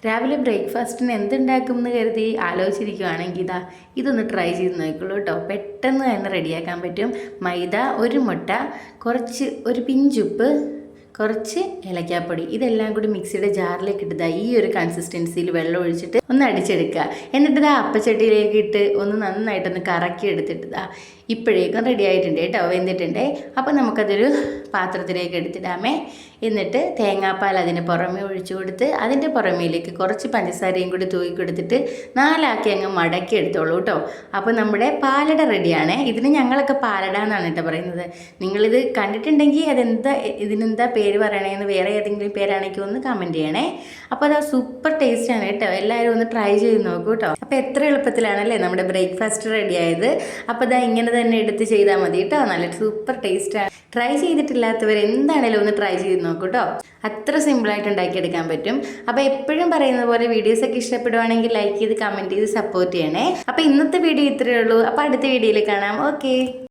രാവിലെ ബ്രേക്ക്ഫാസ്റ്റിന് എന്തുണ്ടാക്കും എന്ന് കരുതി ആലോചിച്ചിരിക്കുകയാണെങ്കിൽ ഇതൊന്ന് ട്രൈ ചെയ്ത് നോക്കിക്കോളൂ കേട്ടോ. പെട്ടെന്ന് തന്നെ റെഡിയാക്കാൻ പറ്റും. മൈദ, ഒരു മുട്ട, ഒരു പിഞ്ചുപ്പ്, കുറച്ച് ഏലക്കാപ്പൊടി, ഇതെല്ലാം കൂടി മിക്സിയുടെ ജാറിലേക്ക് ഇട്ട് ഈ ഒരു കൺസിസ്റ്റൻസിയിൽ വെള്ളം ഒഴിച്ചിട്ട് ഒന്ന് അടിച്ചെടുക്കുക. എന്നിട്ട് അപ്പച്ചട്ടിയിലേക്ക് ഇട്ട് ഒന്ന് നന്നായിട്ടൊന്ന് കറക്കി എടുത്തിട്ട് ഇപ്പോഴേക്കും റെഡി ആയിട്ടുണ്ട് കേട്ടോ, വെന്തിട്ടുണ്ട്. അപ്പോൾ നമുക്കതൊരു പാത്രത്തിലേക്ക് എടുത്തിടാമേ. എന്നിട്ട് തേങ്ങാപ്പാൽ അതിന് പുറമേ ഒഴിച്ചു കൊടുത്ത് അതിൻ്റെ പുറമേലേക്ക് കുറച്ച് പഞ്ചസാരയും കൂടി തൂക്കി കൊടുത്തിട്ട് 4 ആക്കി അങ്ങ് മടക്കി എടുത്തോളൂ കേട്ടോ. അപ്പോൾ നമ്മുടെ പാലട റെഡിയാണേ. ഇതിന് ഞങ്ങളൊക്കെ പാലട എന്നാണ് കേട്ടോ പറയുന്നത്. നിങ്ങളിത് കണ്ടിട്ടുണ്ടെങ്കിൽ ഇതിനെന്താ പേര് പറയണേന്ന്, വേറെ ഏതെങ്കിലും പേരാണെങ്കിൽ ഒന്ന് കമൻറ്റ് ചെയ്യണേ. അപ്പോൾ സൂപ്പർ ടേസ്റ്റാണ് കേട്ടോ. എല്ലാവരും ഒന്ന് ട്രൈ ചെയ്ത് നോക്കൂ കേട്ടോ. അപ്പോൾ എത്ര എളുപ്പത്തിലാണല്ലേ നമ്മുടെ ബ്രേക്ക്ഫാസ്റ്റ് റെഡി ആയത്. അപ്പോൾ ഇങ്ങനെ തന്നെ എടുത്ത് ചെയ്താൽ മതി കേട്ടോ. നല്ല സൂപ്പർ ടേസ്റ്റാണ്. ട്രൈ ചെയ്തിട്ടില്ലാത്തവർ എന്താണേലും ഒന്ന് ട്രൈ ചെയ്ത് നോക്കൂ കേട്ടോ. അത്ര സിമ്പിളായിട്ട് ഉണ്ടാക്കിയെടുക്കാൻ പറ്റും. അപ്പോൾ എപ്പോഴും പറയുന്ന പോലെ വീഡിയോസൊക്കെ ഇഷ്ടപ്പെടുവാണെങ്കിൽ ലൈക്ക് ചെയ്ത് കമൻറ്റ് ചെയ്ത് സപ്പോർട്ട് ചെയ്യണേ. അപ്പോൾ ഇന്നത്തെ വീഡിയോ ഇത്രയേ ഉള്ളൂ. അപ്പോൾ അടുത്ത വീഡിയോയിൽ കാണാം. ഓക്കെ.